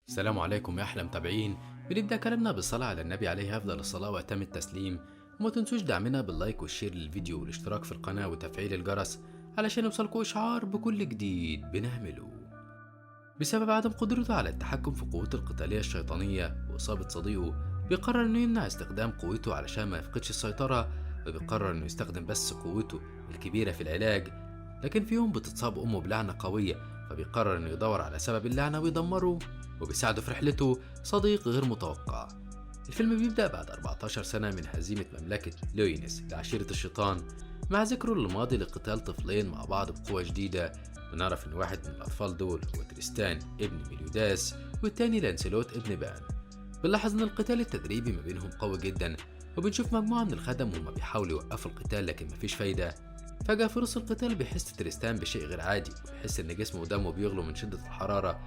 السلام عليكم يا أحلى متابعين. بنبدأ كلامنا بالصلاة على النبي عليه أفضل الصلاة وأتم التسليم. وما تنسوش دعمنا باللايك والشير للفيديو والاشتراك في القناة وتفعيل الجرس علشان يوصلكوا إشعار بكل جديد بنعمله. بسبب عدم قدرته على التحكم في قوته القتالية الشيطانية وإصابة صديقه، بيقرر إنه يمنع استخدام قوته علشان ما يفقدش السيطرة، وبيقرر إنه يستخدم بس قوته الكبيرة في العلاج. لكن في يوم بتتصاب أمه بلعنة قوية، فبيقرر إنه يدور على سبب اللعنة ويدمره، وبيساعده في رحلته صديق غير متوقع. الفيلم بيبدأ بعد 14 سنة من هزيمة مملكة لوينس لعشيرة الشيطان، مع ذكره للماضي لقتال طفلين مع بعض بقوة شديدة. ونعرف إن واحد من الأطفال دول هو تريستان ابن ميليوداس، والتاني لانسلوت ابن بان. بنلاحظ إن القتال التدريبي ما بينهم قوي جدا، وبنشوف مجموعة من الخدم وهما بيحاولوا يوقفوا القتال لكن مفيش فايدة. فجأة في نص القتال بيحس تريستان بشيء غير عادي، وبيحس إن جسمه ودمه بيغلوا من شدة الحرارة،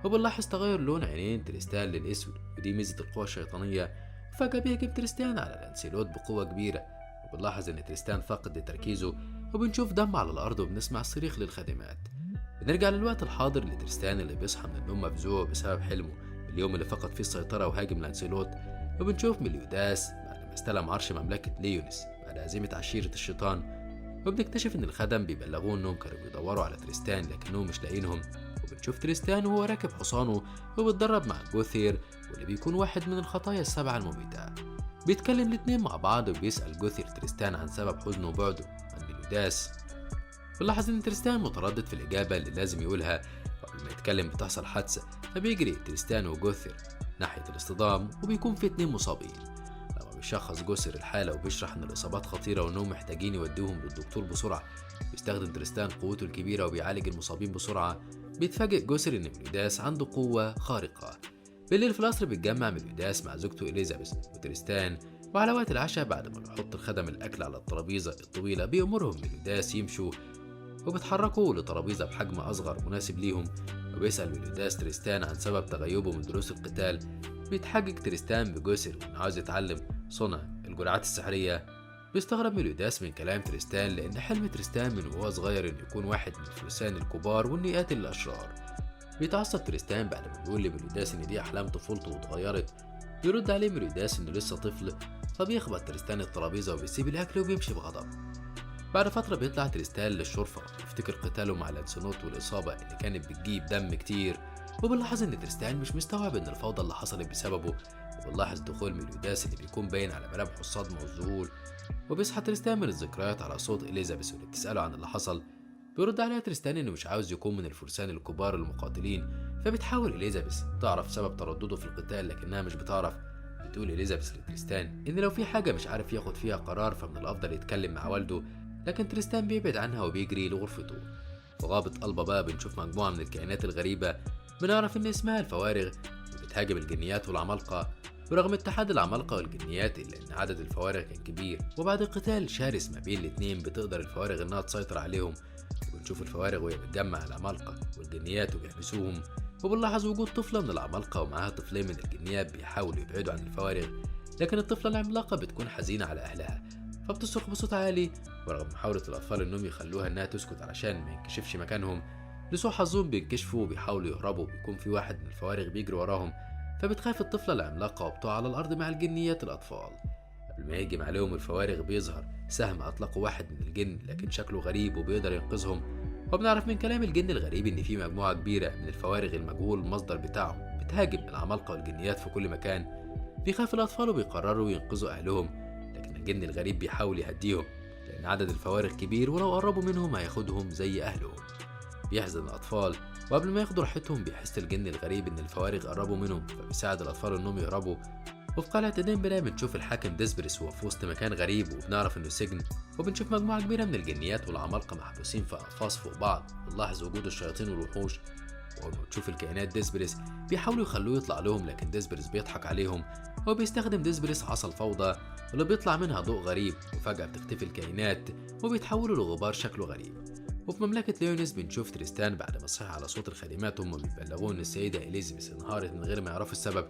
وبنلاحظ تغير لون عينين تريستان للأسود، ودي ميزة القوة الشيطانية. وفجأة بيهجم تريستان على لانسيلوت بقوة كبيرة، وبنلاحظ إن تريستان فاقد لتركيزه، وبنشوف دم على الأرض وبنسمع صريخ للخادمات. بنرجع للوقت الحاضر لتريستان اللي بيصحى من النوم مفزوع بسبب حلمه اليوم اللي فقد فيه السيطرة وهاجم لانسيلوت. وبنشوف ميليوداس بعد ما استلم عرش مملكة ليونس بعد هزيمة عشيرة الشيطان، وبنكتشف إن الخدم بيبلغوه إنهم كانوا بيدوروا على تريستان لكنهم مش لاقينهم. وبنشوف تريستان وهو راكب حصانه وبيتدرب مع جوثير، واللي بيكون واحد من الخطايا السبعة المميتة. بيتكلم الاتنين مع بعض، وبيسأل جوثير تريستان عن سبب حزنه وبعده عن ميليوداس. بنلاحظ إن تريستان متردد في الإجابة اللي لازم يقولها، وقبل ما يتكلم بتحصل حادثة، فبيجري تريستان وجوثير ناحية الاصطدام، وبيكون في اتنين مصابين. لما بيشخص جوثير الحالة وبيشرح إن الإصابات خطيرة وإنهم محتاجين يودوهم للدكتور بسرعة، بيستخدم تريستان قوته الكبيرة وبيعالج المصابين بسرعة. بيتفاجئ جوثير إن ميليوداس عنده قوة خارقة. بالليل في القصر بيتجمع ميليوداس مع زوجته إليزابيث وتريستان، وعلى وقت العشاء بعد ما بيحط الخدم الأكل على الترابيزة الطويلة بيأمرهم ميليوداس يمشوا، وبتحركوا لترابيزة بحجم أصغر مناسب ليهم. وبيسأل ميليوداس تريستان عن سبب تغيبه من دروس القتال. بيتحجج تريستان بجوثير وإنه عاوز يتعلم صنع الجرعات السحرية. بيستغرب ميليوداس من كلام تريستان، لأن حلم تريستان من وهو صغير إنه يكون واحد من الفرسان الكبار وإنه يقاتل الأشرار. بيتعصب تريستان بعد ما بيقول لميليوداس إن دي أحلام طفولته واتغيرت. بيرد عليه ميليوداس إنه لسه طفل، فبيخبط تريستان الترابيزة وبيسيب الأكل وبيمشي بغضب. بعد فترة بيطلع تريستان للشرفة ويفتكر قتاله مع لانسونوت والإصابة اللي كانت بتجيب دم كتير. وبنلاحظ إن تريستان مش مستوعب إن الفوضى اللي حصلت بسببه. وبنلاحظ دخول ميليوداس اللي بيكون باين على ملامحه الصدمة والذهول. وبيصحى تريستان من الذكريات على صوت إليزابيث واللي بتسأله عن اللي حصل. بيرد عليها تريستان إنه مش عاوز يكون من الفرسان الكبار المقاتلين. فبتحاول إليزابيث تعرف سبب تردده في القتال لكنها مش بتعرف. بتقول إليزابيث لتريستان إن لو في حاجة مش عارف ياخد فيها قرار فمن الأفضل يتكلم مع والده، لكن تريستان بيبعد عنها وبيجري لغرفته. في غابة ألبا بقى بنشوف مجموعة من الكائنات الغريبة، بنعرف إن اسمها الفوارغ، وبتهاجم الجنيات والعمالقة. ورغم اتحاد العمالقة والجنيات إلا إن عدد الفوارغ كان كبير، وبعد قتال شرس ما بين الاتنين بتقدر الفوارغ إنها تسيطر عليهم. وبنشوف الفوارغ وهي بتجمع العمالقة والجنيات وبيحبسوهم. وبنلاحظ وجود طفلة من العمالقة ومعاها طفلين من الجنيات بيحاولوا يبعدوا عن الفوارغ، لكن الطفلة العملاقة بتكون حزينة على أهلها، فبتصرخ بصوت عالي. ورغم محاولة الأطفال إنهم يخلوها إنها تسكت علشان ما ينكشفش مكانهم، لسوء حظهم بينكشفوا وبيحاولوا يهربوا، بيكون في واحد من الفوارغ بيجري وراهم. فبتخاف الطفلة العملاقة وبتقع على الأرض مع الجنيات الأطفال. قبل ما يهجم عليهم الفوارغ بيظهر سهم أطلقه واحد من الجن لكن شكله غريب وبيقدر ينقذهم. وبنعرف من كلام الجن الغريب إن في مجموعة كبيرة من الفوارغ المجهول المصدر بتاعهم بتهاجم العمالقة والجنيات في كل مكان. بيخاف الأطفال وبيقرروا ينقذوا أهلهم، لكن الجن الغريب بيحاول يهديهم لأن عدد الفوارغ كبير ولو قربوا منهم هياخدهم زي أهلهم. بيحزن الأطفال، وقبل ما ياخدوا راحتهم بيحس الجن الغريب إن الفوارغ قربوا منهم، فبيساعد الأطفال إنهم يهربوا. وفي قلعة إدنبرا بنشوف الحاكم ديسبريس وهو في وسط مكان غريب وبنعرف إنه سجن. وبنشوف مجموعة كبيرة من الجنيات والعمالقة محبوسين في أقفاص فوق بعض، ونلاحظ وجود الشياطين والوحوش. وأول ما بتشوف الكائنات ديسبريس بيحاولوا يخلوه يطلع لهم، لكن ديسبريس بيضحك عليهم. هو بيستخدم ديسبريس عصا الفوضى اللي بيطلع منها ضوء غريب، وفجأة بتختفي الكائنات وبيتحولوا لغبار شكله غريب. وفي مملكة ليونس بنشوف تريستان بعد ما صحي على صوت الخادمات هم بيبلغوه إن السيدة إليزابيث انهارت من غير ما يعرفوا السبب.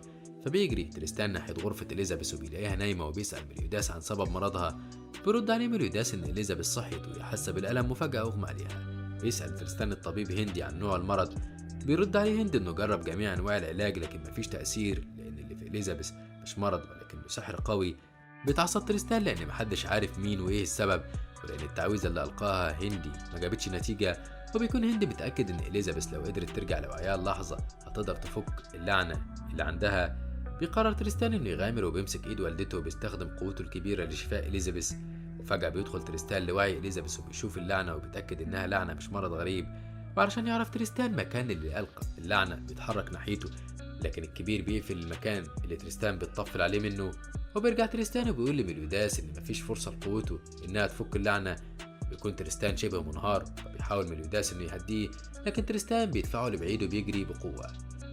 فبيجري تريستان ناحية غرفة إليزابيث وبيلاقيها نايمة، وبيسأل ميليوداس عن سبب مرضها. بيرد عليه ميليوداس إن إليزابيث صحيت وهي حاسة بالألم وفجأة أغمى عليها. بيسأل تريستان الطبيب هندي عن نوع المرض. بيرد عليه هند انه جرب جميع انواع العلاج لكن مفيش تأثير، لان اللي في اليزابيث مش مرض ولكنه سحر قوي. بيتعصب تريستان لان محدش عارف مين وايه السبب، ولان التعويذة اللي القاها هندي ما جابتش نتيجة. وبيكون هندي متأكد ان اليزابيث لو قدرت ترجع لوعيها اللحظة هتقدر تفك اللعنة اللي عندها. بيقرر تريستان انه يغامر وبيمسك ايد والدته وبيستخدم قوته الكبيرة لشفاء اليزابيث. وفجأة بيدخل تريستان لوعي اليزابيث وبيشوف اللعنة وبيتأكد انها لعنة مش مرض غريب. وعلشان يعرف تريستان مكان اللي ألقى اللعنة بيتحرك ناحيته، لكن الكبير بيقفل المكان اللي تريستان بتطفل عليه منه. وبيرجع تريستان وبيقول لميليوداس ان مفيش فرصة لقوته انها تفك اللعنة. بيكون تريستان شبه منهار، فبيحاول ميليوداس انه يهديه، لكن تريستان بيدفعه لبعيد وبيجري بقوة.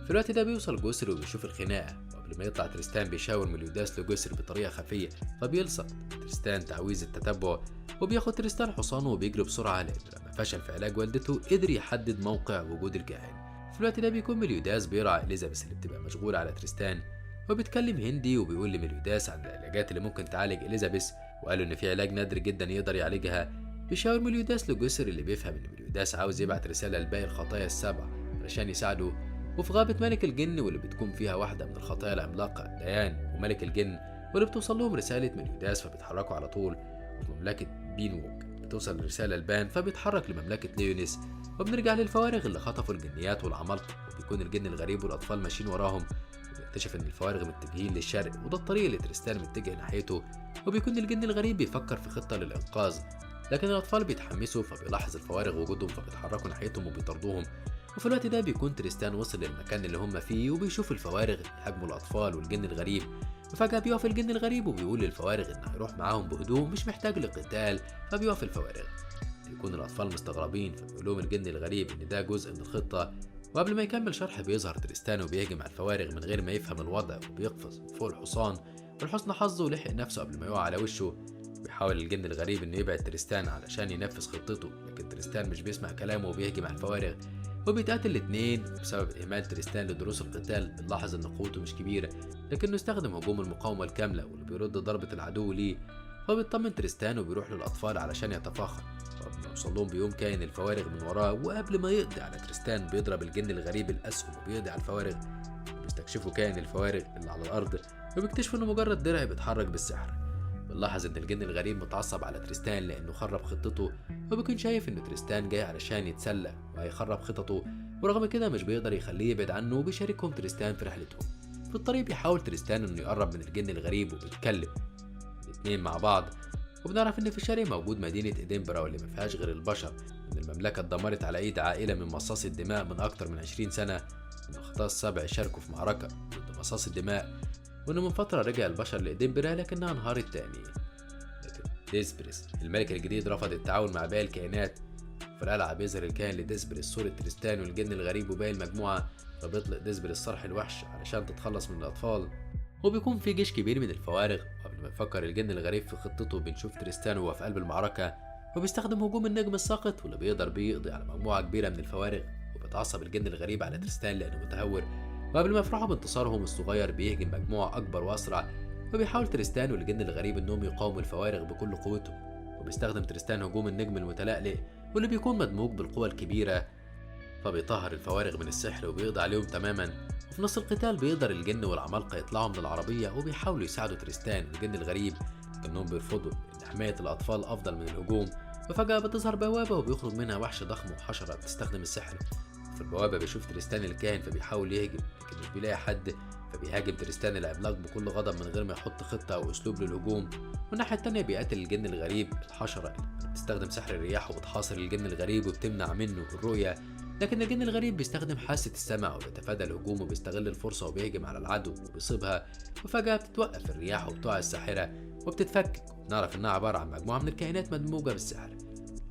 في الوقت ده بيوصل جسر وبيشوف الخناقة، وقبل ما يطلع تريستان بيشاور ميليوداس لجسر بطريقة خفية، فبيلصق تريستان تعويذة التتبع. وبياخد تريستان حصانه وبيجري بسرعة، لأنه لما فشل في علاج والدته قدر يحدد موقع وجود الكاهن. في الوقت ده بيكون ميليوداس بيرعى اليزابيث اللي بتبقى مشغولة على تريستان، وبيتكلم هندي وبيقول لميليوداس عن العلاجات اللي ممكن تعالج اليزابيث، وقالوا ان في علاج نادر جدا يقدر يعالجها. بيشاور ميليوداس لجسر اللي بيفهم ان ميليوداس عاوز يبعت رسالة لباقي الخطايا السبع علشان يساعده. وفي غابة ملك الجن واللي بتكون فيها واحدة من الخطايا العملاقة ديان وملك الجن، واللي بتوصل لهم رسالة ميليوداس فبيتحركوا على طول. وفي مملكة بينوك بتوصل الرسالة لبان فبيتحرك لمملكة ليونيس. وبنرجع للفوارغ اللي خطفوا الجنيات والعمالقة، وبيكون الجن الغريب والأطفال ماشيين وراهم. وبيكتشف إن الفوارغ متجهين للشرق، وده الطريق اللي تريستان متجه ناحيته. وبيكون الجن الغريب بيفكر في خطة للإنقاذ، لكن الأطفال بيتحمسوا فبيلاحظ الفوارغ وجودهم فبيتحركوا ناحيتهم وبيطردوهم. وفي الوقت ده بيكون تريستان وصل للمكان اللي هم فيه، وبيشوف الفوارغ يهاجموا الأطفال والجن الغريب. وفجأة بيقف الجن الغريب وبيقول للفوارغ إنه هيروح معاهم بهدوء مش محتاج لقتال، فبيقف الفوارغ. بيكون الأطفال مستغربين فبيقول لهم الجن الغريب إن ده جزء من الخطة. وقبل ما يكمل شرح بيظهر تريستان وبيهجم على الفوارغ من غير ما يفهم الوضع، وبيقفز فوق الحصان. ولحسن حظه لحق نفسه قبل ما يقع على وشه. بيحاول الجن الغريب إنه يبعد تريستان علشان ينفذ خطته، لكن تريستان مش بيسمع كلامه وبيهجم على الفوارغ. وبيتقاتل الاتنين بسبب إهمال تريستان لدروس القتال. بنلاحظ إن قوته مش كبيرة، لكنه استخدم هجوم المقاومة الكاملة واللي بيرد ضربة العدو ليه. فبيطمن تريستان وبيروح للأطفال علشان يتفاخر. وقبل ما يوصل لهم بيقوم كائن الفوارغ من وراه، وقبل ما يقضي على تريستان بيضرب الجن الغريب الأسهم وبيقضي على الفوارغ. بيستكشفوا كائن الفوارغ اللي على الأرض وبيكتشفوا إنه مجرد درع بيتحرك بالسحر. بنلاحظ إن الجن الغريب متعصب على تريستان لأنه خرب خطته، وبيكون شايف إن تريستان جاي علشان يتسلى وهيخرب خططه، ورغم كده مش بيقدر يخليه يبعد عنه وبيشاركهم تريستان في رحلتهم. في الطريق بيحاول تريستان إنه يقرب من الجن الغريب وبيتكلم الاتنين مع بعض. وبنعرف إن في الشرق موجود مدينة إدنبرا واللي مفيهاش غير البشر، إن المملكة اتدمرت على إيد عائلة من مصاصي الدماء من أكتر من 20 سنة، إن الخطاة السبع شاركوا في معركة ضد مصاص الدماء، وإنه من فترة رجع البشر لإدنبرا لكنها انهارت تاني. لكن ديسبريس الملك الجديد رفض التعاون مع باقي الكائنات. في القلعة بيظهر الكائن لديسبريس صورة تريستان والجن الغريب وباقي المجموعة، فبيطلق ديسبريس صرح الوحش علشان تتخلص من الأطفال. وبيكون في جيش كبير من الفوارغ، وقبل ما يفكر الجن الغريب في خطته بنشوف تريستان وهو في قلب المعركة وبيستخدم هجوم النجم الساقط واللي بيقدر بيه يقضي على مجموعة كبيرة من الفوارغ. وبيتعصب الجن الغريب على تريستان لأنه متهور، وقبل ما يفرحوا بانتصارهم الصغير بيهجم مجموعة أكبر وأسرع. وبيحاول تريستان والجن الغريب إنهم يقاوموا الفوارغ بكل قوتهم، وبيستخدم تريستان هجوم النجم المتلألئ واللي بيكون مدموج بالقوى الكبيرة، فبيطهر الفوارغ من السحر وبيقضي عليهم تماما. وفي نص القتال بيقدر الجن والعمالقة يطلعوا من العربية وبيحاولوا يساعدوا تريستان والجن الغريب، لكنهم بيرفضوا إن حماية الأطفال أفضل من الهجوم. وفجأة بتظهر بوابة وبيخرج منها وحش ضخم وحشرة بتستخدم السحر. في البوابة بيشوف تريستان الكاهن فبيحاول يهجم، لكن مش بيلاقي حد، فبيهاجم تريستان العملاق بكل غضب من غير ما يحط خطة أو أسلوب للهجوم. والناحية التانية بيقاتل الجن الغريب الحشرة اللي بتستخدم سحر الرياح وبتحاصر الجن الغريب وبتمنع منه الرؤية. لكن الجن الغريب بيستخدم حاسة السمع وبيتفادى الهجوم وبيستغل الفرصة وبيهجم على العدو وبيصيبها. وفجأة بتتوقف الرياح وبتقع الساحرة وبتتفكك، ونعرف إنها عبارة عن مجموعة من الكائنات مدموجة بالسحر.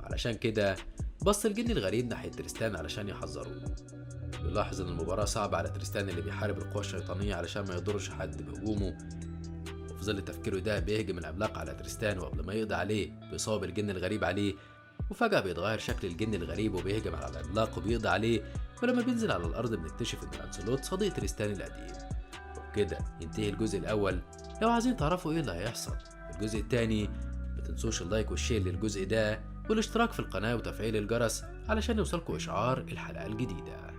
وعلشان كده بص الجن الغريب ناحية تريستان علشان يحذروه. بيلاحظ إن المباراة صعبة على تريستان اللي بيحارب القوى الشيطانية علشان ما يضرش حد بهجومه. وفي ظل تفكيره ده بيهجم العملاق على تريستان، وقبل ما يقضي عليه بيصاب الجن الغريب عليه. وفجأة بيتغير شكل الجن الغريب وبيهجم على العملاق وبيقضي عليه. ولما بينزل على الأرض بنكتشف إن لانسلوت صديق تريستان القديم. وبكده ينتهي الجزء الأول. لو عايزين تعرفوا إيه اللي هيحصل في الجزء الثاني ما تنسوش اللايك والشير للجزء ده والاشتراك في القناة وتفعيل الجرس علشان يوصلكوا إشعار الحلقة الجديدة.